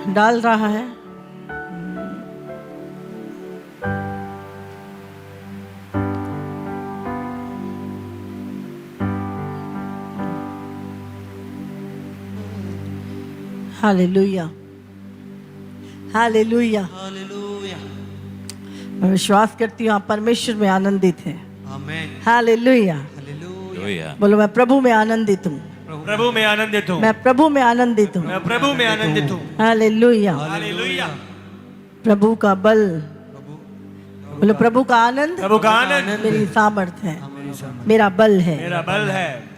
डाल रहा है। Hallelujah, hallelujah. हालेलुया। मैं विश्वास करती हूँ आप परमेश्वर में आनंदित हैं। आमेन। हालेलुया। हालेलुया। बोलो मैं प्रभु में आनंदित हूँ, प्रभु में आनंदित हूँ, मैं प्रभु में आनंदित हूँ। मैं प्रभु में आनंदित हूँ। हालेलुया। हालेलुया। प्रभु का बल, बोलो प्रभु का आनंद प्रभु का आनंद मेरी सामर्थ है, मेरा बल है। मेरा बल है।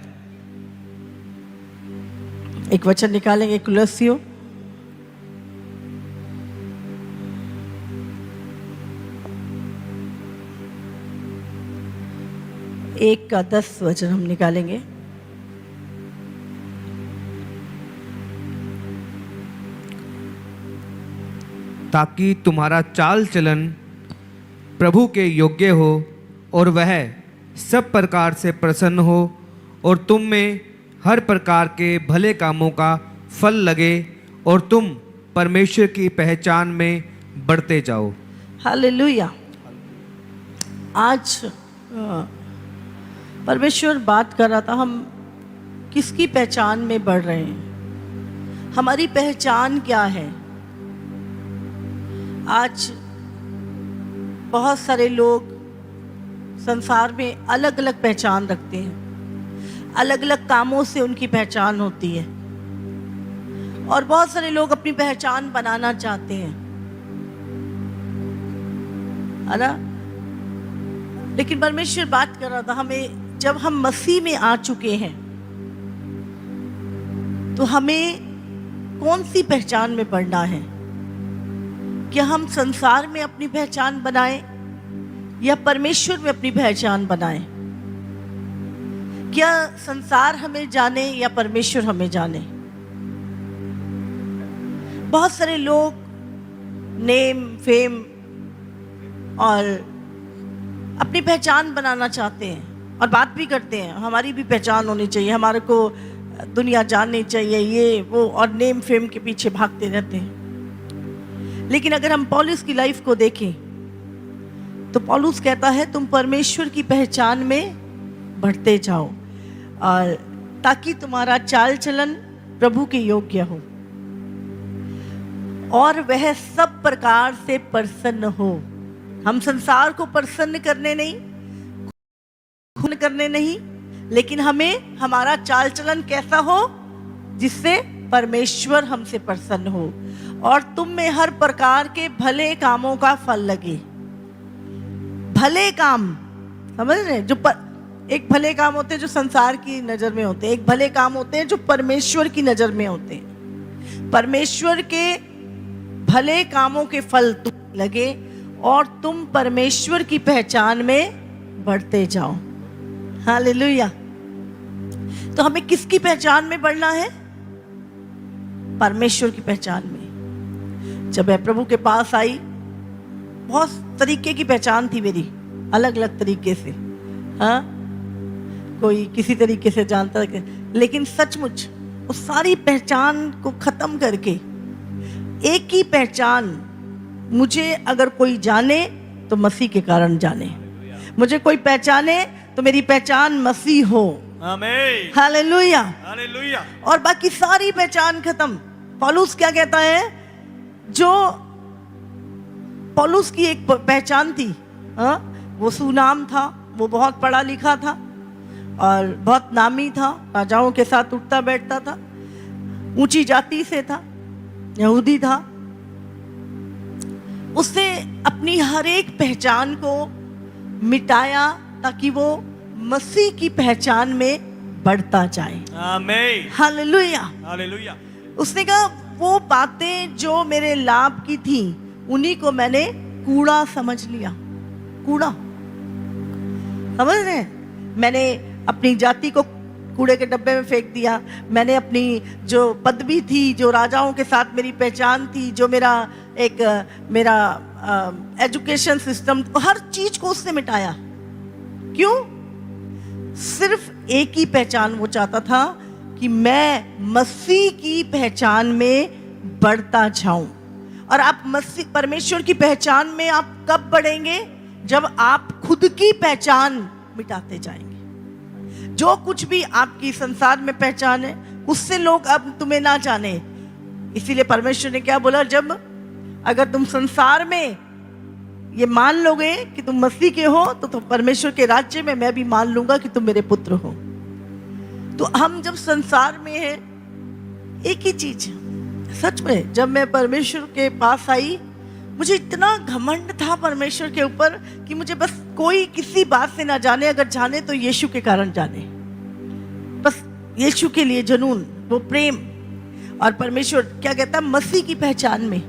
एक वचन निकालेंगे कुलस्सियों एक का 10 वचन हम निकालेंगे। ताकि तुम्हारा चाल चलन प्रभु के योग्य हो और वह सब प्रकार से प्रसन्न हो और तुम में हर प्रकार के भले कामों का फल लगे और तुम परमेश्वर की पहचान में बढ़ते जाओ। हालेलुया। आज परमेश्वर बात कर रहा था, हम किसकी पहचान में बढ़ रहे हैं, हमारी पहचान क्या है। आज बहुत सारे लोग संसार में अलग अलग पहचान रखते हैं, अलग अलग कामों से उनकी पहचान होती है, और बहुत सारे लोग अपनी पहचान बनाना चाहते हैं, है ना। लेकिन परमेश्वर बात कर रहा था, हमें जब हम मसीह में आ चुके हैं तो हमें कौन सी पहचान में बढ़ना है। क्या हम संसार में अपनी पहचान बनाएं या परमेश्वर में अपनी पहचान बनाएं। क्या संसार हमें जाने या परमेश्वर हमें जाने। बहुत सारे लोग नेम फेम और अपनी पहचान बनाना चाहते हैं और बात भी करते हैं, हमारी भी पहचान होनी चाहिए, हमारे को दुनिया जाननी चाहिए, ये वो, और नेम फेम के पीछे भागते रहते हैं। लेकिन अगर हम पौलुस की लाइफ को देखें तो पौलुस कहता है तुम परमेश्वर की पहचान में बढ़ते जाओ और ताकि तुम्हारा चाल चलन प्रभु के योग्य हो और वह सब प्रकार से प्रसन्न हो। हम संसार को प्रसन्न करने नहीं, खुन करने नहीं, लेकिन हमें हमारा चाल चलन कैसा हो जिससे परमेश्वर हमसे प्रसन्न हो और तुम में हर प्रकार के भले कामों का फल लगे। भले काम समझ रहे हैं, एक भले काम होते हैं जो संसार की नजर में होते हैं, एक भले काम होते हैं जो परमेश्वर की नजर में होते हैं। परमेश्वर के भले कामों के फल तुम लगे और तुम परमेश्वर की पहचान में बढ़ते जाओ। हालेलुया। तो हमें किसकी पहचान में बढ़ना है? परमेश्वर की पहचान में। जब मैं प्रभु के पास आई, बहुत तरीके की पहचान थी मेरी, अलग अलग तरीके से, हाँ, कोई किसी तरीके से जानता था, लेकिन सचमुच उस सारी पहचान को खत्म करके एक ही पहचान, मुझे अगर कोई जाने तो मसीह के कारण जाने, मुझे कोई पहचाने तो मेरी पहचान मसीह हो। आमीन। हालेलुया। हालेलुया। और बाकी सारी पहचान खत्म। पौलुस क्या कहता है, जो पौलुस की एक पहचान थी, हाँ, वो सुनाम था, वो बहुत पढ़ा लिखा था और बहुत नामी था, राजाओं के साथ उठता बैठता था, ऊंची जाति से था, यहूदी था। उसने अपनी हर एक पहचान को मिटाया ताकि वो मसीह की पहचान में बढ़ता जाए। आमीन। हालेलुया। हालेलुया। उसने कहा वो बातें जो मेरे लाभ की थी उन्हीं को मैंने कूड़ा समझ लिया। कूड़ा, समझ रहे हैं? मैंने अपनी जाति को कूड़े के डब्बे में फेंक दिया। मैंने अपनी जो पदवी थी, जो राजाओं के साथ मेरी पहचान थी, जो मेरा एजुकेशन सिस्टम, हर चीज को उसने मिटाया। क्यों? सिर्फ एक ही पहचान वो चाहता था कि मैं मसीह की पहचान में बढ़ता जाऊं। और आप मसीह परमेश्वर की पहचान में आप कब बढ़ेंगे? जब आप खुद की पहचान मिटाते जाएंगे। जो कुछ भी आपकी संसार में पहचान है उससे लोग अब तुम्हें ना जाने। इसीलिए परमेश्वर ने क्या बोला, जब अगर तुम संसार में ये मान लोगे कि तुम मसीह के हो तो परमेश्वर के राज्य में मैं भी मान लूंगा कि तुम मेरे पुत्र हो। तो हम जब संसार में हैं, एक ही चीज सच में, जब मैं परमेश्वर के पास आई मुझे इतना घमंड था परमेश्वर के ऊपर कि मुझे बस कोई किसी बात से ना जाने, अगर जाने तो यीशु के कारण जाने, बस यीशु के लिए जुनून, वो प्रेम। और परमेश्वर क्या कहता है, मसीह की पहचान में,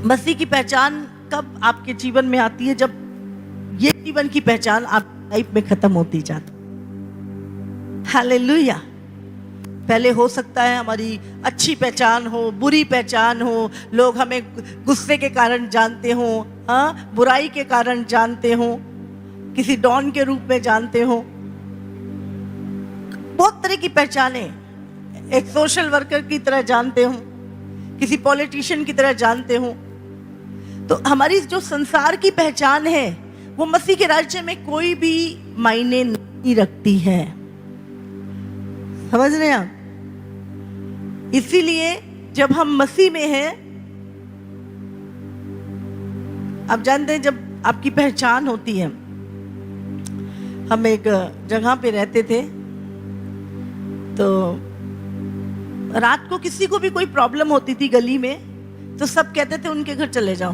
मसीह की पहचान कब आपके जीवन में आती है? जब ये जीवन की पहचान आपकी लाइफ में खत्म होती जाती। हालेलुया। पहले हो सकता है हमारी अच्छी पहचान हो, बुरी पहचान हो, लोग हमें गुस्से के कारण जानते हो, हाँ, बुराई के कारण जानते हो, किसी डॉन के रूप में जानते हो, बहुत तरह की पहचाने, एक सोशल वर्कर की तरह जानते हो, किसी पॉलिटिशियन की तरह जानते हो। तो हमारी जो संसार की पहचान है वो मसीह के राज्य में कोई भी मायने नहीं रखती है। समझ रहे हैं आप? इसीलिए जब हम मसीह में हैं, आप जानते हैं जब आपकी पहचान होती है। हम एक जगह पे रहते थे, तो रात को किसी को भी कोई प्रॉब्लम होती थी गली में, तो सब कहते थे उनके घर चले जाओ,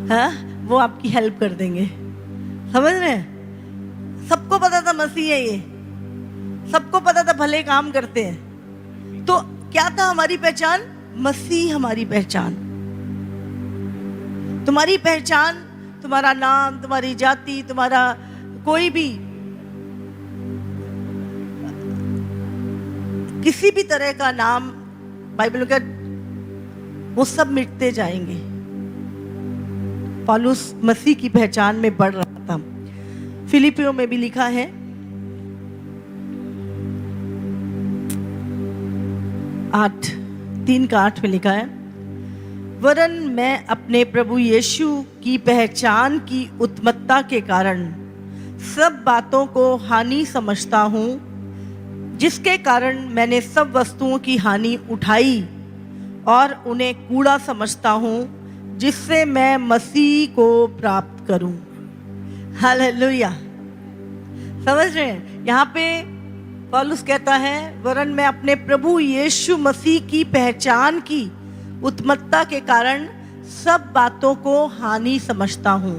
हाँ, वो आपकी हेल्प कर देंगे। समझ रहे हैं? सबको पता था मसीह है ये, सबको पता था भले काम करते हैं। तो क्या था हमारी पहचान? मसीह हमारी पहचान। तुम्हारी पहचान, तुम्हारा नाम, तुम्हारी जाति, तुम्हारा कोई भी किसी भी तरह का नाम, बाइबल का, वो सब मिटते जाएंगे। पौलुस मसीह की पहचान में बढ़ रहा था। फिलिपियों में भी लिखा है, 3:8 में लिखा है, वरन मैं अपने प्रभु यीशु की पहचान की उत्तमता के कारण सब बातों को हानि समझता हूँ, जिसके कारण मैंने सब वस्तुओं की हानि उठाई और उन्हें कूड़ा समझता हूँ, जिससे मैं मसीह को प्राप्त करूं। हालेलुया। समझ रहे हैं? यहाँ पे पौलुस कहता है, वरन मैं अपने प्रभु यीशु मसीह की पहचान की उत्तमता के कारण सब बातों को हानि समझता हूँ,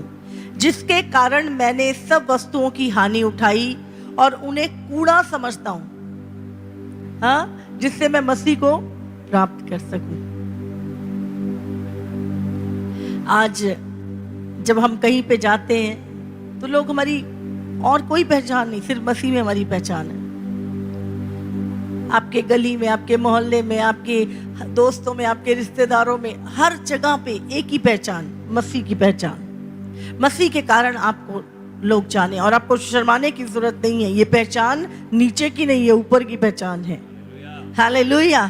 जिसके कारण मैंने सब वस्तुओं की हानि उठाई और उन्हें कूड़ा समझता हूँ, हाँ, जिससे मैं मसीह को प्राप्त कर सकूं। आज जब हम कहीं पे जाते हैं तो लोग हमारी और कोई पहचान नहीं, सिर्फ मसीह में हमारी पहचान है। आपके गली में, आपके मोहल्ले में, आपके दोस्तों में, आपके रिश्तेदारों में, हर जगह पे एक ही पहचान, मसीह की पहचान। मसीह के कारण आपको लोग जाने, और आपको शर्माने की जरूरत नहीं है। ये पहचान नीचे की नहीं है, ऊपर की पहचान है। हालेलुया।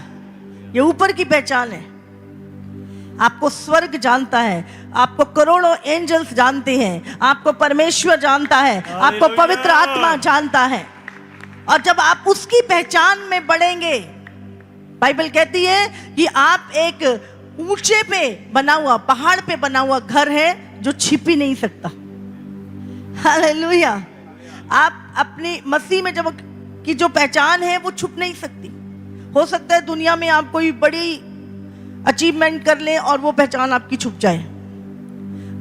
ये ऊपर की पहचान है। आपको स्वर्ग जानता है, आपको करोड़ों एंजल्स जानते हैं, आपको परमेश्वर जानता है, आपको पवित्र आत्मा जानता है। और जब आप उसकी पहचान में बढ़ेंगे, बाइबल कहती है कि आप एक ऊंचे पे बना हुआ, पहाड़ पे बना हुआ घर है जो छिप ही नहीं सकता। हालेलुया। आप अपनी मसीह में जब की जो पहचान है वो छुप नहीं सकती। हो सकता है दुनिया में आप कोई बड़ी अचीवमेंट कर लें और वो पहचान आपकी छुप जाए,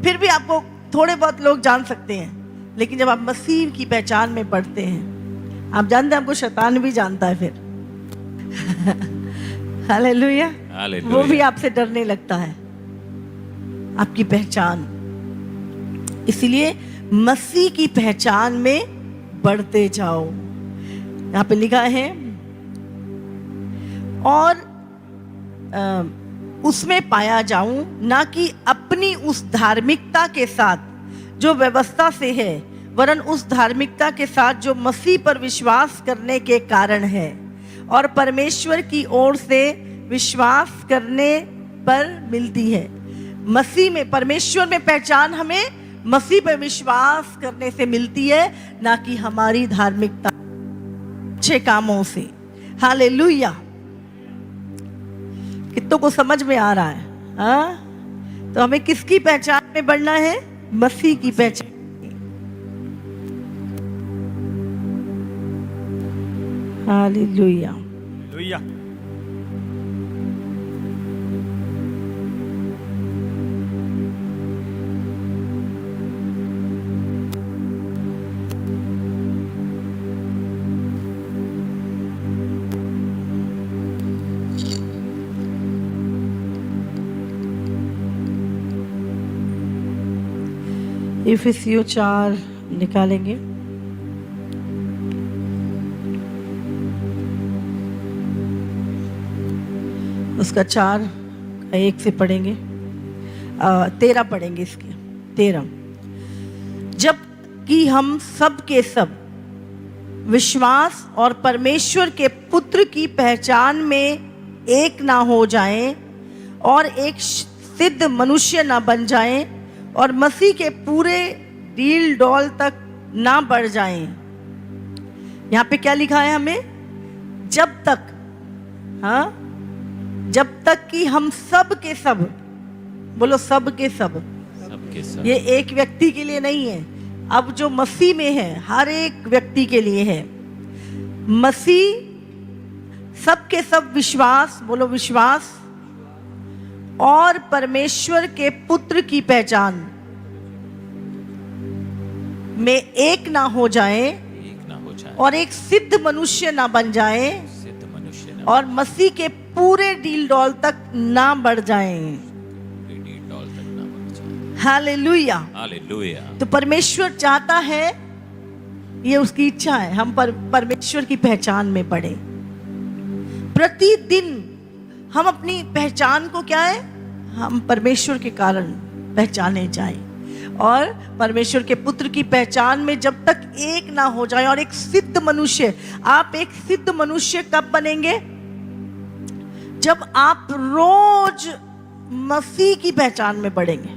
फिर भी आपको थोड़े बहुत लोग जान सकते हैं। लेकिन जब आप मसीह की पहचान में बढ़ते हैं, आप जानते हैं आपको शैतान भी जानता है फिर। हालेलुया। वो भी आपसे डरने लगता है, आपकी पहचान। इसलिए मसीह की पहचान में बढ़ते जाओ। यहाँ पे लिखा है, और उसमें पाया जाऊं, ना कि अपनी उस धार्मिकता के साथ जो व्यवस्था से है, वरन उस धार्मिकता के साथ जो मसीह पर विश्वास करने के कारण है और परमेश्वर की ओर से विश्वास करने पर मिलती है। मसीह में, परमेश्वर में पहचान हमें मसीह पर विश्वास करने से मिलती है, ना कि हमारी धार्मिकता, अच्छे कामों से। हालेलुया। कितनों को समझ में आ रहा है? हाँ, तो हमें किसकी पहचान में बढ़ना है? मसीह की पहचान। हालेलुया। हालेलुया। इफिसियों 4 निकालेंगे। उसका 4 का 1 से पढ़ेंगे, 13 पढ़ेंगे इसके 13। जब कि हम सब के सब विश्वास और परमेश्वर के पुत्र की पहचान में एक ना हो जाएं और एक सिद्ध मनुष्य ना बन जाएं और मसीह के पूरे डील डॉल तक ना बढ़ जाएं। यहाँ पे क्या लिखा है हमें? जब तक, हाँ, जब तक कि हम सब के सब, बोलो सब के सब, सबके सब। ये एक व्यक्ति के लिए नहीं है, अब जो मसीह में है हर एक व्यक्ति के लिए है। मसीह सब के सब विश्वास, बोलो विश्वास, और परमेश्वर के पुत्र की पहचान में एक ना हो जाए एक ना हो जाए और एक सिद्ध मनुष्य ना बन जाए सिद्ध मनुष्य ना और मसीह के पूरे डील डॉल तक ना बढ़ जाए। पूरी डॉल तक ना बढ़ जाए। हालेलुया। हालेलुया। तो परमेश्वर चाहता है, ये उसकी इच्छा है, हम परमेश्वर की पहचान में बढ़े। प्रतिदिन हम अपनी पहचान को, क्या है, हम परमेश्वर के कारण पहचाने जाएं और परमेश्वर के पुत्र की पहचान में जब तक एक ना हो जाए और एक सिद्ध मनुष्य। आप एक सिद्ध मनुष्य कब बनेंगे? जब आप रोज मसीह की पहचान में बढ़ेंगे।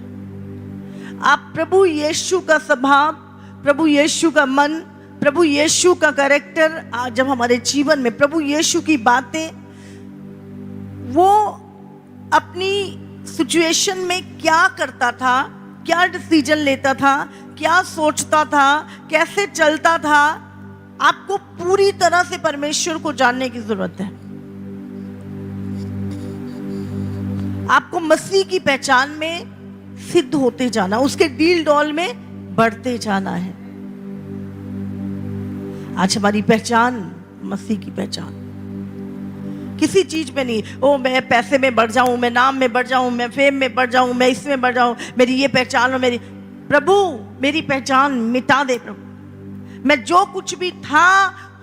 आप प्रभु यीशु का स्वभाव, प्रभु यीशु का मन, प्रभु यीशु का कैरेक्टर जब हमारे जीवन में, प्रभु यीशु की बातें, वो अपनी सिचुएशन में क्या करता था, क्या डिसीजन लेता था, क्या सोचता था, कैसे चलता था, आपको पूरी तरह से परमेश्वर को जानने की जरूरत है। आपको मसीह की पहचान में सिद्ध होते जाना, उसके डील डॉल में बढ़ते जाना है। आज हमारी पहचान मसीह की पहचान, किसी चीज में नहीं। ओ मैं पैसे में बढ़ जाऊं, मैं नाम में बढ़ जाऊं, मैं फेम में बढ़ जाऊं, मैं इसमें बढ़ जाऊं, मेरी ये पहचान हो, मेरी, प्रभु मेरी पहचान मिटा दे प्रभु। मैं जो कुछ भी था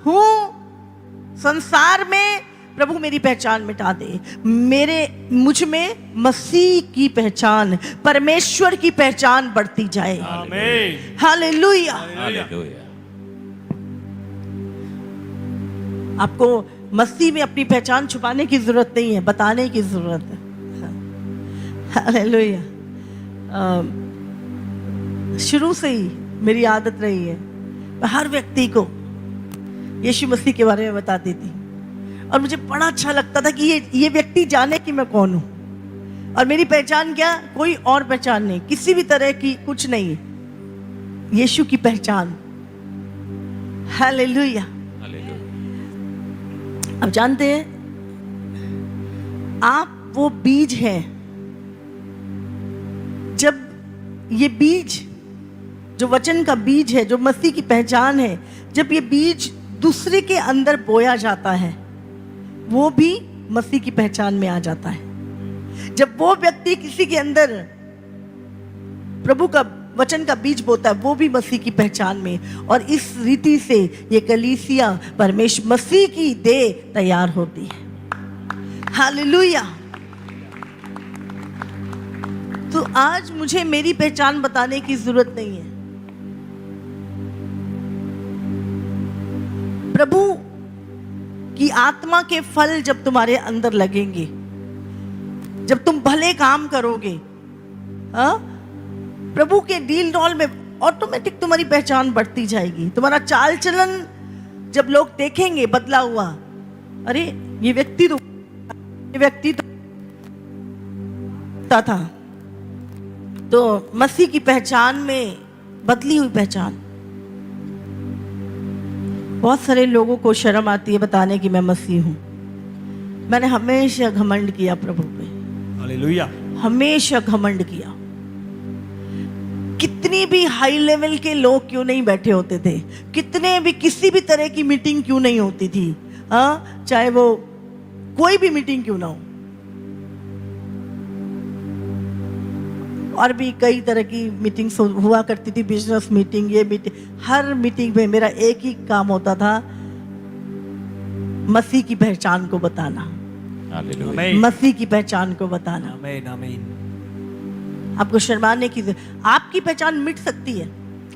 हूं संसार में, प्रभु मेरी पहचान मिटा दे। मुझ में मसीह की पहचान, परमेश्वर की पहचान बढ़ती जाए। आमीन। हालेलुया। हालेलुया। आपको मसीह में अपनी पहचान छुपाने की जरूरत नहीं है, बताने की जरूरत है। हालेलुया। शुरू से ही मेरी आदत रही है, मैं हर व्यक्ति को यीशु मसीह के बारे में बताती थी और मुझे बड़ा अच्छा लगता था कि ये व्यक्ति जाने कि मैं कौन हूं। और मेरी पहचान क्या? कोई और पहचान नहीं, किसी भी तरह की कुछ नहीं, यीशु की पहचान। हालेलुया। अब जानते हैं, आप वो बीज हैं। जब ये बीज, जो वचन का बीज है, जो मसीह की पहचान है, जब ये बीज दूसरे के अंदर बोया जाता है, वो भी मसीह की पहचान में आ जाता है। जब वो व्यक्ति किसी के अंदर प्रभु का वचन का बीज बोता है, वो भी मसीह की पहचान में, और इस रीति से ये कलीसिया परमेश्वर मसीह की देह तैयार होती है। हालेलुया। तो आज मुझे मेरी पहचान बताने की जरूरत नहीं है। प्रभु की आत्मा के फल जब तुम्हारे अंदर लगेंगे, जब तुम भले काम करोगे, हाँ, प्रभु के डील डॉल में ऑटोमेटिक तुम्हारी पहचान बढ़ती जाएगी। तुम्हारा चाल चलन जब लोग देखेंगे बदला हुआ, अरे ये व्यक्ति तो था, तो मसीह की पहचान में बदली हुई पहचान। बहुत सारे लोगों को शर्म आती है बताने कि मैं मसीह हूं। मैंने हमेशा घमंड किया प्रभु पे, हालेलुया, हमेशा घमंड किया। कितनी भी हाई लेवल के लोग क्यों नहीं बैठे होते थे, कितने भी किसी भी तरह की मीटिंग क्यों नहीं होती थी, हाँ, चाहे वो कोई भी मीटिंग क्यों ना हो, और भी कई तरह की मीटिंग्स हुआ करती थी, बिजनेस मीटिंग, ये मीटिंग, हर मीटिंग में मेरा एक ही काम होता था, मसीह की पहचान को बताना, हालेलुया, मसीह की पहचान को बताना। आमीन, आमीन। आपको शर्माने की, आपकी पहचान मिट सकती है,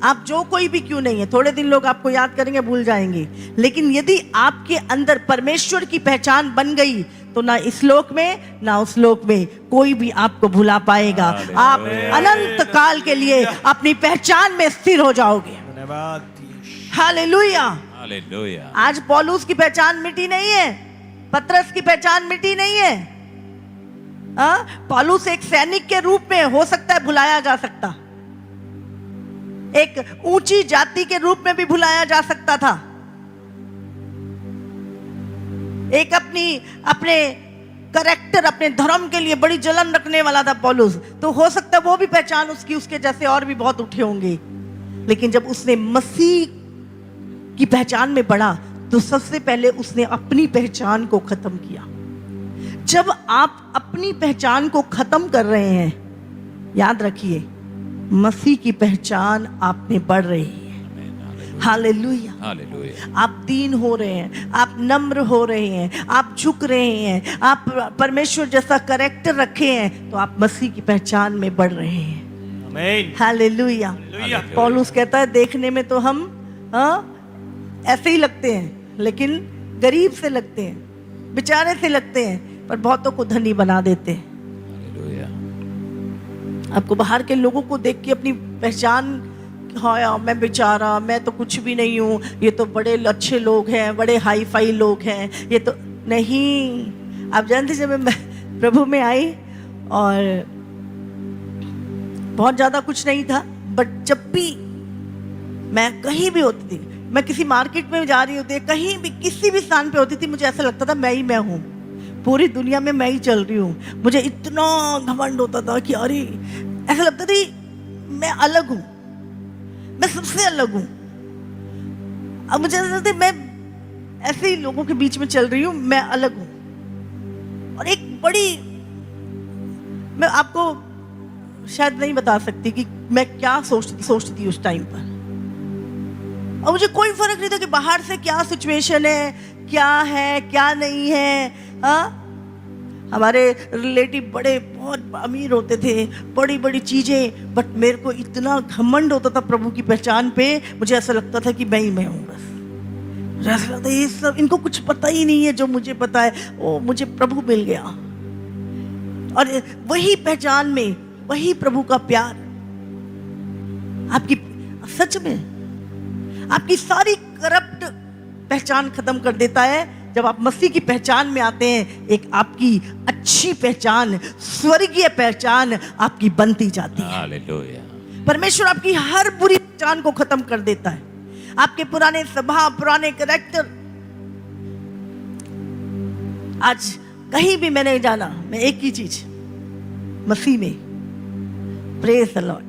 आप जो कोई भी क्यों नहीं है, थोड़े दिन लोग आपको याद करेंगे, भूल जाएंगे, लेकिन यदि आपके अंदर परमेश्वर की पहचान बन गई तो ना इस लोक में ना उस लोक में कोई भी आपको भुला पाएगा। आप अनंत काल के लिए अपनी पहचान में स्थिर हो जाओगे। धन्यवाद। Hallelujah, hallelujah. आज पौलुस की पहचान मिटी नहीं है, पतरस की पहचान मिटी नहीं है। पौलुस एक सैनिक के रूप में हो सकता है भुलाया जा सकता, एक ऊंची जाति के रूप में भी भुलाया जा सकता था, एक अपने करेक्टर, अपने धर्म के लिए बड़ी जलन रखने वाला था पौलुस, तो हो सकता है वो भी पहचान उसकी, उसके जैसे और भी बहुत उठे होंगे। लेकिन जब उसने मसीह की पहचान में बढ़ा तो सबसे पहले उसने अपनी पहचान को खत्म किया। जब आप अपनी पहचान को खत्म कर रहे हैं, याद रखिए मसीह की पहचान आप में बढ़ रही है। Hallelujah, hallelujah. आप दीन हो रहे हैं, आप नम्र हो रहे हैं, आप झुक रहे हैं, आप परमेश्वर जैसा कैरेक्टर रखे हैं, तो आप मसीह की पहचान में बढ़ रहे हैं। आमीन, हालेलुया। हालेलुया। पौलुस कहता है देखने में तो हम ऐसे ही लगते हैं, लेकिन गरीब से लगते हैं, बेचारे से लगते हैं, पर बहुतों को धनी बना देते हैं। हालेलुया। आपको बाहर के लोगों को देख के अपनी पहचान, हाँ यार मैं बेचारा, मैं तो कुछ भी नहीं हूँ, ये तो बड़े अच्छे लोग हैं, बड़े हाई फाई लोग हैं, ये तो नहीं। आप जानते जब मैं प्रभु में आई और बहुत ज़्यादा कुछ नहीं था, बट जब भी मैं कहीं भी होती थी, मैं किसी मार्केट में जा रही होती, कहीं भी किसी भी स्थान पे होती थी, मुझे ऐसा लगता था मैं ही मैं हूँ, पूरी दुनिया में मैं ही चल रही हूँ। मुझे इतना घमंड होता था कि अरे ऐसा लगता था मैं अलग हूँ, मैं सबसे अलग हूँ। अब मुझे ऐसा लगता है मैं ऐसे ही लोगों के बीच में चल रही हूँ, मैं अलग हूँ। और एक बड़ी, मैं आपको शायद नहीं बता सकती कि मैं क्या सोचती थी उस टाइम पर। और मुझे कोई फर्क नहीं था कि बाहर से क्या सिचुएशन है, क्या नहीं है। हमारे रिलेटिव बड़े बहुत अमीर होते थे, बड़ी बड़ी चीजें, बट मेरे को इतना घमंड होता था प्रभु की पहचान पे, मुझे ऐसा लगता था कि मैं ही मैं हूँ बस। मुझे ऐसा लगता है ये सब इनको कुछ पता ही नहीं है, जो मुझे पता है वो मुझे प्रभु मिल गया। और वही पहचान में वही प्रभु का प्यार आपकी, सच में आपकी सारी करप्ट पहचान खत्म कर देता है। जब आप मसीह की पहचान में आते हैं, एक आपकी अच्छी पहचान, स्वर्गीय पहचान आपकी बनती जाती है। हालेलुया। परमेश्वर आपकी हर बुरी पहचान को खत्म कर देता है, आपके पुराने स्वभाव, पुराने कैरेक्टर। आज कहीं भी मैंने जाना, मैं एक ही चीज, मसीह में, प्रेज द लॉर्ड,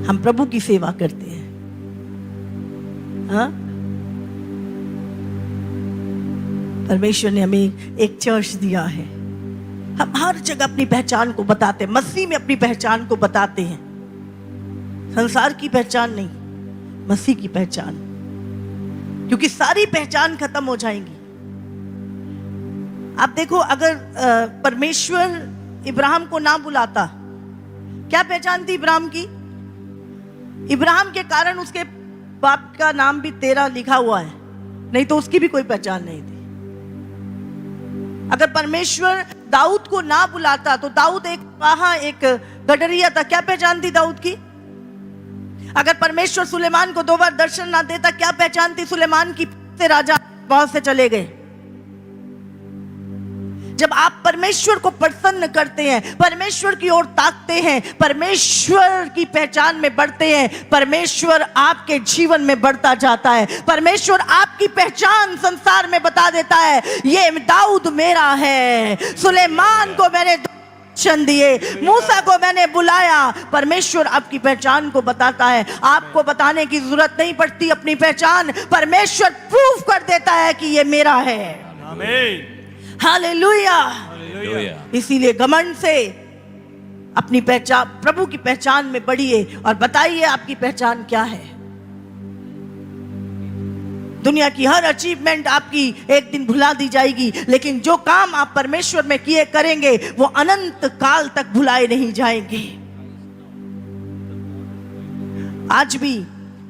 हम प्रभु की सेवा करते हैं। हाँ? परमेश्वर ने हमें एक चर्च दिया है, हम हर जगह अपनी पहचान को बताते हैं, मसीह में अपनी पहचान को बताते हैं। संसार की पहचान नहीं, मसीह की पहचान, क्योंकि सारी पहचान खत्म हो जाएंगी। आप देखो, अगर परमेश्वर इब्राहिम को ना बुलाता, क्या पहचान थी इब्राहिम की? इब्राहिम के कारण उसके बाप का नाम भी तेरा लिखा हुआ है, नहीं तो उसकी भी कोई पहचान नहीं थी। अगर परमेश्वर दाऊद को ना बुलाता तो दाऊद एक गडरिया था, क्या पहचान थी दाऊद की? अगर परमेश्वर सुलेमान को 2 बार दर्शन ना देता, क्या पहचान थी सुलेमान की? से राजा बहुत से चले गए। जब आप परमेश्वर को प्रसन्न करते हैं, परमेश्वर की ओर ताकते हैं, परमेश्वर की पहचान में बढ़ते हैं, परमेश्वर आपके जीवन में बढ़ता जाता है। परमेश्वर आपकी पहचान संसार में बता देता है, ये दाऊद मेरा है। सुलेमान को मैंने दर्शन दिए, मूसा को मैंने बुलाया। परमेश्वर आपकी पहचान को बताता है। आपको बताने की जरूरत नहीं पड़ती अपनी पहचान, परमेश्वर प्रूफ कर देता है कि ये मेरा है। आमीन। हालेलुया। हालेलुया। इसीलिए घमंड से अपनी पहचान, प्रभु की पहचान में बढ़िए और बताइए आपकी पहचान क्या है। दुनिया की हर अचीवमेंट आपकी एक दिन भुला दी जाएगी, लेकिन जो काम आप परमेश्वर में किए करेंगे वो अनंत काल तक भुलाए नहीं जाएंगे। आज भी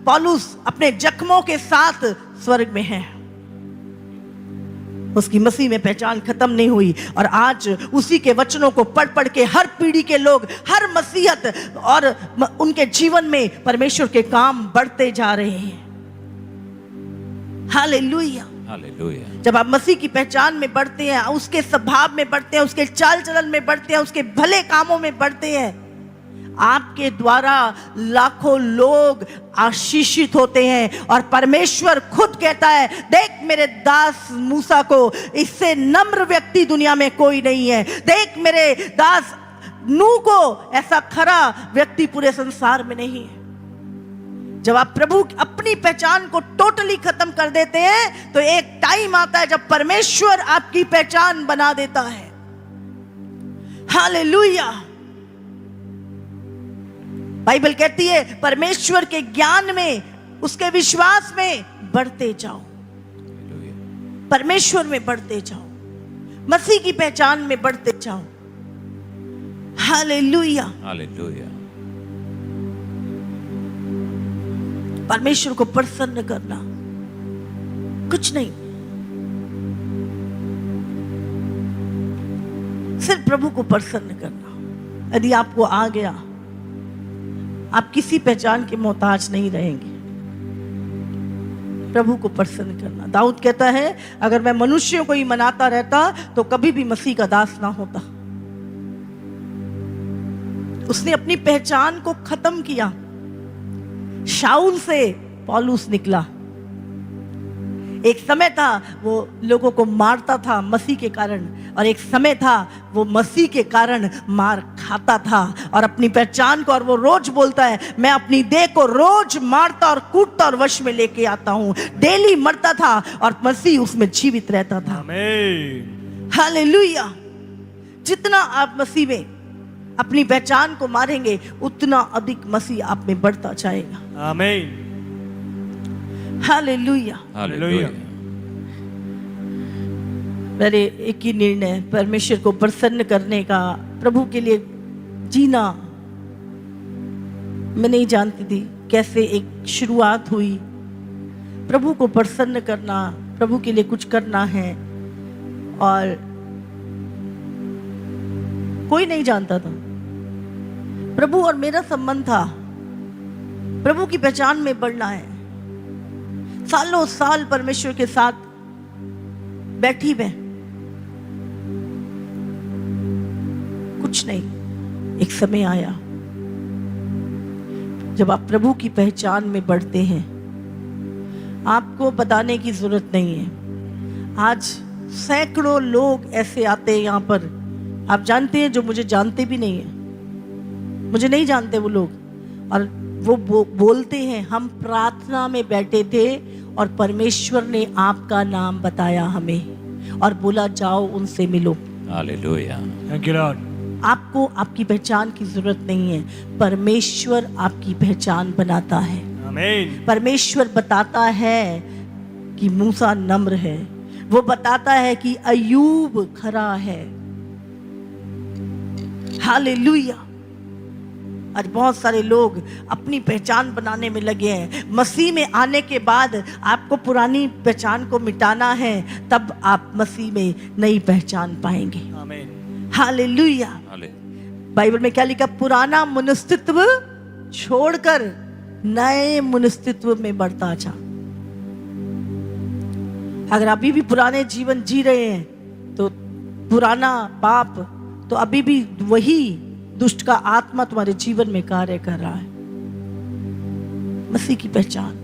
पौलुस अपने जख्मों के साथ स्वर्ग में है। उसकी मसीह में पहचान खत्म नहीं हुई और आज उसी के वचनों को पढ़ पढ़ के हर पीढ़ी के लोग, हर मसीहत और उनके जीवन में परमेश्वर के काम बढ़ते जा रहे हैं। हालेलुया। हालेलुया। जब आप मसीह की पहचान में बढ़ते हैं, उसके स्वभाव में बढ़ते हैं, उसके चाल चलन में बढ़ते हैं, उसके भले कामों में बढ़ते हैं, आपके द्वारा लाखों लोग आशीषित होते हैं। और परमेश्वर खुद कहता है, देख मेरे दास मूसा को, इससे नम्र व्यक्ति दुनिया में कोई नहीं है। देख मेरे दास नूह को, ऐसा खरा व्यक्ति पूरे संसार में नहीं है। जब आप प्रभु अपनी पहचान को टोटली खत्म कर देते हैं तो एक टाइम आता है जब परमेश्वर आपकी पहचान बना देता है। हालेलुया। बाइबल कहती है परमेश्वर के ज्ञान में, उसके विश्वास में बढ़ते जाओ, परमेश्वर में बढ़ते जाओ, मसीह की पहचान में बढ़ते जाओ। हालेलुया। हालेलुया। परमेश्वर को प्रसन्न करना, कुछ नहीं, सिर्फ प्रभु को प्रसन्न करना। यदि आपको आ गया, आप किसी पहचान के मोहताज नहीं रहेंगे। प्रभु को प्रसन्न करना। दाऊद कहता है, अगर मैं मनुष्यों को ही मनाता रहता तो कभी भी मसीह का दास ना होता। उसने अपनी पहचान को खत्म किया। शाऊल से पौलुस निकला। एक समय था वो लोगों को मारता था मसीह के कारण, और एक समय था वो मसीह के कारण मार खाता था और अपनी पहचान को, और वो रोज बोलता है, मैं अपनी देह को रोज मारता और कूटता और वश में लेके आता हूं। डेली मरता था और मसीह उसमें जीवित रहता था। आमीन। हालेलुया। जितना आप मसीह में अपनी पहचान को मारेंगे, उतना अधिक मसीह आप में बढ़ता जाएगा। आमीन। हालेलुया। हालेलुया। मेरे एक ही निर्णय, परमेश्वर को प्रसन्न करने का, प्रभु के लिए जीना। मैं नहीं जानती थी कैसे एक शुरुआत हुई। प्रभु को प्रसन्न करना, प्रभु के लिए कुछ करना है, और कोई नहीं जानता था। प्रभु और मेरा संबंध था, प्रभु की पहचान में बढ़ना है। सालों साल परमेश्वर के साथ बैठी मैं, कुछ नहीं। एक समय आया जब आप प्रभु की पहचान में बढ़ते हैं, आपको बताने की जरूरत नहीं है। आज सैकड़ों लोग ऐसे आते हैं यहाँ पर, आप जानते हैं, जो मुझे जानते भी नहीं है। मुझे नहीं जानते वो लोग, और वो बोलते हैं, हम प्रार्थना में बैठे थे और परमेश्वर ने आपका नाम बताया हमें और बोला जाओ उनसे मिलो। हालेलुया। Thank you Lord. आपको आपकी पहचान की जरूरत नहीं है, परमेश्वर आपकी पहचान बनाता है। आमीन। परमेश्वर बताता है कि मूसा नम्र है, वो बताता है कि अय्यूब खरा है। हालेलुया। आज बहुत सारे लोग अपनी पहचान बनाने में लगे हैं। मसीह में आने के बाद आपको पुरानी पहचान को मिटाना है, तब आप मसीह में नई पहचान पाएंगे। आमीन। हालेलुया। बाइबल में क्या लिखा? पुराना मनुष्यत्व छोड़कर नए मनुष्यत्व में बढ़ता जा। अगर अभी भी पुराने जीवन जी रहे हैं तो पुराना पाप तो अभी भी वही दुष्ट का आत्मा तुम्हारे जीवन में कार्य कर रहा है। मसीह की पहचान,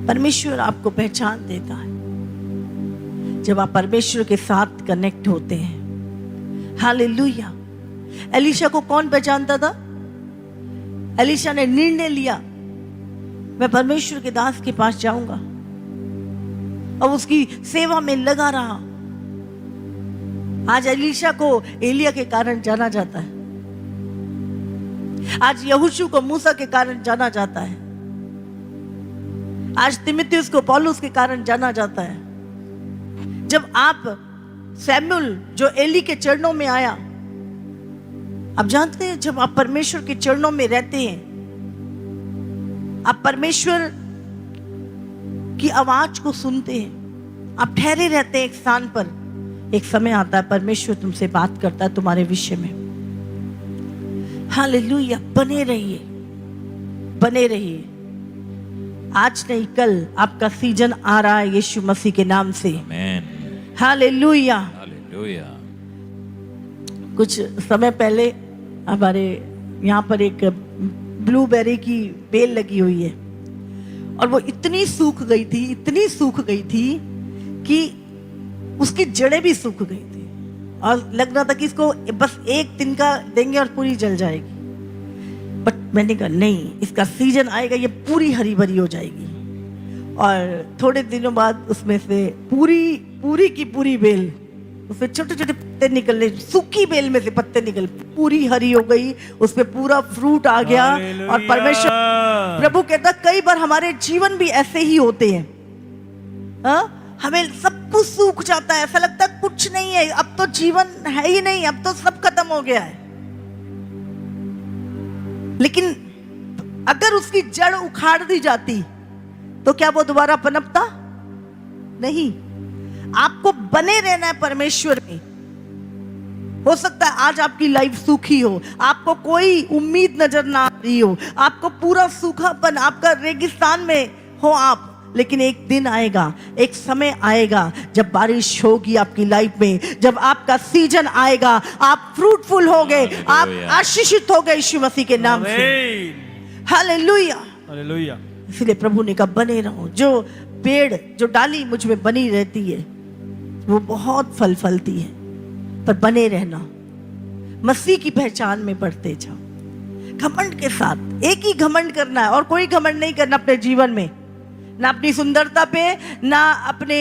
परमेश्वर आपको पहचान देता है जब आप परमेश्वर के साथ कनेक्ट होते हैं। हालेलुया। एलीशा को कौन पहचानता था? एलीशा ने निर्णय लिया, मैं परमेश्वर के दास के पास जाऊंगा, और उसकी सेवा में लगा रहा। आज एलीशा को एलिया के कारण जाना जाता है। आज यहोशू को मूसा के कारण जाना जाता है। आज तीमुथियुस को पौलुस के कारण जाना जाता है। जब आप सैमुअल जो एली के चरणों में आया, आप जानते हैं जब आप परमेश्वर के चरणों में रहते हैं, आप परमेश्वर की आवाज को सुनते हैं, आप ठहरे रहते हैं एक स्थान पर, एक समय आता है परमेश्वर तुमसे बात करता है तुम्हारे विषय में। हालेलुया। बने रहिए, बने रहिए। आज नहीं कल आपका सीजन आ रहा है यीशु मसीह के नाम से। आमीन। हालेलुया। हालेलुया। कुछ समय पहले हमारे यहाँ पर एक ब्लूबेरी की बेल लगी हुई है, और वो इतनी सूख गई थी, इतनी सूख गई थी कि उसकी जड़ें भी सूख गई थी, और लग रहा था कि इसको बस एक दिन का देंगे और पूरी जल जाएगी। बट मैंने कहा नहीं, इसका सीजन आएगा, ये पूरी हरी भरी हो जाएगी। और थोड़े दिनों बाद उसमें से पूरी की पूरी बेल, उसमें छोटे छोटे पत्ते निकलने, सूखी बेल में से पत्ते निकल, पूरी हरी हो गई, उसमें पूरा फ्रूट आ गया। और परमेश्वर प्रभु कहता, कई बार हमारे जीवन भी ऐसे ही होते हैं। हाँ, हमें सब कुछ सूख जाता है, ऐसा लगता है कुछ नहीं है, अब तो जीवन है ही नहीं, अब तो सब खत्म हो गया है। लेकिन अगर उसकी जड़ उखाड़ दी जाती तो क्या वो दोबारा पनपता? नहीं। आपको बने रहना है परमेश्वर में। हो सकता है आज आपकी लाइफ सूखी हो, आपको कोई उम्मीद नजर ना आ रही हो, आपको पूरा सूखापन, आपका रेगिस्तान में हो आप, लेकिन एक दिन आएगा, एक समय आएगा जब बारिश होगी आपकी लाइफ में, जब आपका सीजन आएगा, आप फ्रूटफुल होगे, आप आशीषित होगे यीशु मसीह के नाम से। हालेलुया। हालेलुया। इसलिए प्रभु ने कहा बने रहो। जो पेड़, जो डाली मुझ में बनी रहती है वो बहुत फल फलती है, पर बने रहना, मसीह की पहचान में बढ़ते जाओ। घमंड के साथ, एक ही घमंड करना है और कोई घमंड नहीं करना अपने जीवन में, ना अपनी सुंदरता पे, ना अपने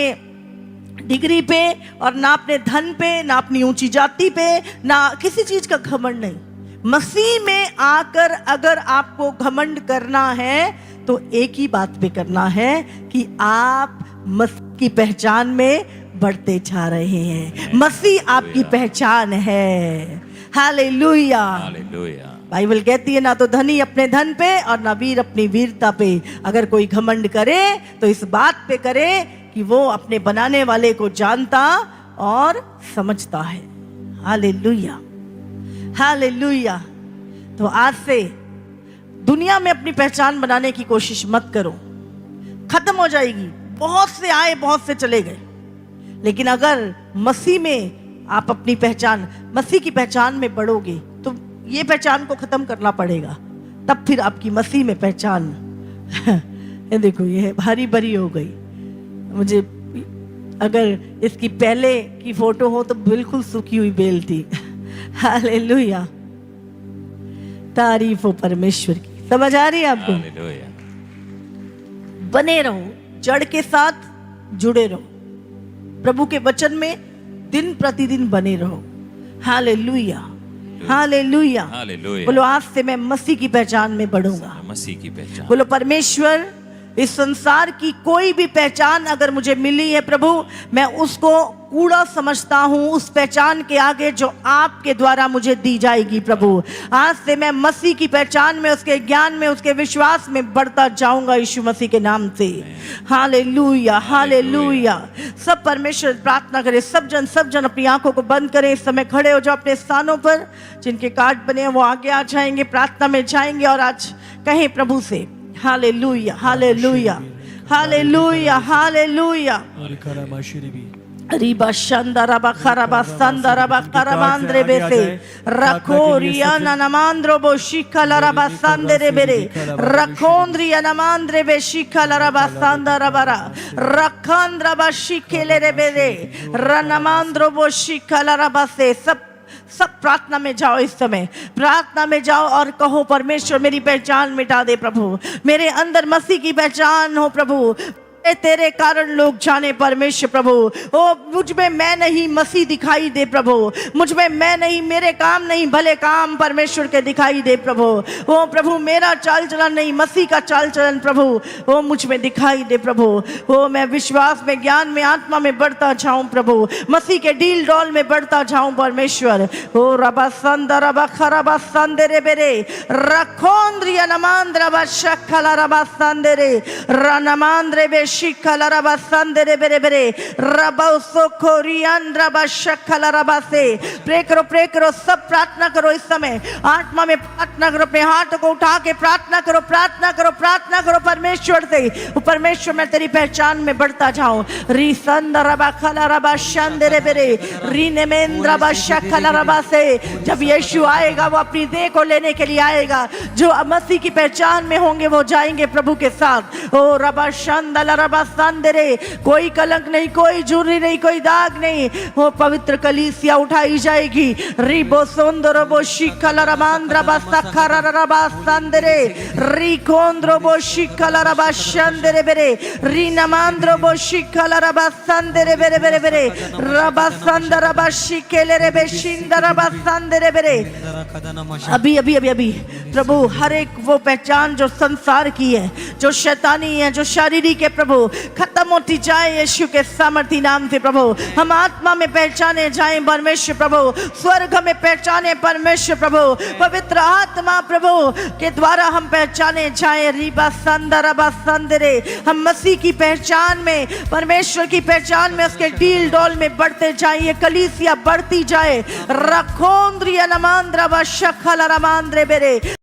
डिग्री पे, और ना अपने धन पे, ना अपनी ऊंची जाति पे, ना किसी चीज का घमंड नहीं। मसीह में आकर अगर आपको घमंड करना है तो एक ही बात पे करना है कि आप मसीह की पहचान में बढ़ते जा रहे हैं। मसीह आपकी पहचान है। हालेलुया। हालेलुया। बाइबल कहती है, ना तो धनी अपने धन पे और ना वीर अपनी वीरता पे। अगर कोई घमंड करे तो इस बात पे करे कि वो अपने बनाने वाले को जानता और समझता है। हालेलुया। हालेलुया। तो आज से दुनिया में अपनी पहचान बनाने की कोशिश मत करो, खत्म हो जाएगी। बहुत से आए, बहुत से चले गए, लेकिन अगर मसीह में आप अपनी पहचान, मसीह की पहचान में बढ़ोगे तो ये पहचान को खत्म करना पड़ेगा, तब फिर आपकी मसीह में पहचान ये देखो ये भारी भरी हो गई। मुझे अगर इसकी पहले की फोटो हो तो बिल्कुल सूखी हुई बेल थी। हालेलुया। तारीफ हो परमेश्वर की। समझ आ रही है आपको? हालेलुया। बने रहो, जड़ के साथ जुड़े रहो, प्रभु के वचन में दिन प्रतिदिन बने रहो। हालेलुया। हालेलुया। हालेलुया। बोलो आज से मैं मसीह की पहचान में बढ़ूंगा। मसीह की पहचान। बोलो परमेश्वर इस संसार की कोई भी पहचान अगर मुझे मिली है प्रभु, मैं उसको कूड़ा समझता हूँ उस पहचान के आगे जो आपके द्वारा मुझे दी जाएगी प्रभु। आज से मैं मसीह की पहचान में, उसके ज्ञान में, उसके विश्वास में बढ़ता जाऊंगा यीशु मसीह के नाम से। Hallelujah, hallelujah. सब परमेश्वर प्रार्थना करें, सब जन अपनी आंखों को बंद करें। इस समय खड़े हो जाओ अपने स्थानों पर। जिनके कार्ड बने हैं वो आगे आ जाएंगे, प्रार्थना में जाएंगे और आज कहें प्रभु से हालेलुया, हालेलुया, हालेलुया, हालेलुया। रिबा शंदरबा खरबा संदरबा करमांद्रे बेसे रखोरिया ननमांद्रो बो शिखलरबा संदरे बेरे रखोंद्रिया नमांद्रे बे शिखलरबा संदरबरा रखंद्रबा शिखेले बेरे रनमांद्रो बो शिखलरबा से। सब प्रार्थना में जाओ, इस समय प्रार्थना में जाओ और कहो परमेश्वर मेरी पहचान मिटा दे प्रभु, मेरे अंदर मसीह की पहचान हो प्रभु, तेरे कारण लोग जाने परमेश्वर प्रभु। ओ मुझ में मैं नहीं, मसीह दिखाई दे प्रभु, मुझ में मैं नहीं, मेरे काम नहीं, भले काम परमेश्वर के दिखाई दे प्रभु। ओ प्रभु मेरा चाल चलन नहीं, मसीह का चाल चलन प्रभु ओ मुझ में दिखाई दे प्रभु। ओ मैं विश्वास में, ज्ञान में, आत्मा में बढ़ता जाऊं प्रभु, मसीह के डील डॉल में बढ़ता जाऊं परमेश्वर। ओ रबा संद रबा खरबा संदरे बेरे रखोंद्रिया नमांद्रबा शखला रबा संदरे रनमांद्रे बे शिखलरबा संदरे बेरे बेरे रबा सोखोरियन रबा शखलरबा से। प्रे करो, सब प्रार्थना करो इस समय, आत्मा में प्रार्थना करो, अपने हाथ को उठा के प्रार्थना करो, प्रार्थना करो, प्रार्थना करो परमेश्वर से। परमेश्वर मैं तेरी पहचान में बढ़ता जाऊं। री संदरबा खलरबा शंदरे बेरे री नेमेंद्रबा शखलरबा से। जब यीशु आएगा वो अपनी देह को लेने के लिए आएगा, जो मसीह की पहचान में होंगे वो जाएंगे प्रभु के साथ। ओ रबा शंदल रबा संदरे, कोई कलंक नहीं, कोई झुर्री नहीं, कोई दाग नहीं, वो पवित्र कलीसिया उठाई जाएगी। रिबो सुंदरबो शिखलरमांद्रबा सखररबा संदरे री कोंद्रबो शिखलरबा शंदरे बेरे री नमांद्रबो शिखलरबा संदरे बेरे बेरे बेरे रबा संदरबा शिकेले बे शिंदरबा संदरे बेरे। अभी अभी अभी अभी प्रभु हर एक वो पहचान जो संसार की है, जो शैतानी है, जो शारीरिक है प्रभु, खत्म होती जाए यीशु के सामर्थी नाम से प्रभु। हम आत्मा में पहचाने जाएं परमेश्वर प्रभु, स्वर्ग में पहचाने परमेश्वर प्रभु, पवित्र आत्मा प्रभु के द्वारा हम पहचाने जाएं। रिबा संदरबा संदरे, हम मसीह की पहचान में, परमेश्वर की पहचान में, उसके डील डॉल में बढ़ते जाएं, ये कलीसिया बढ़ती जाए। रखोंद्रिया नमांद्रबा शखलरमांद्रे बेरे।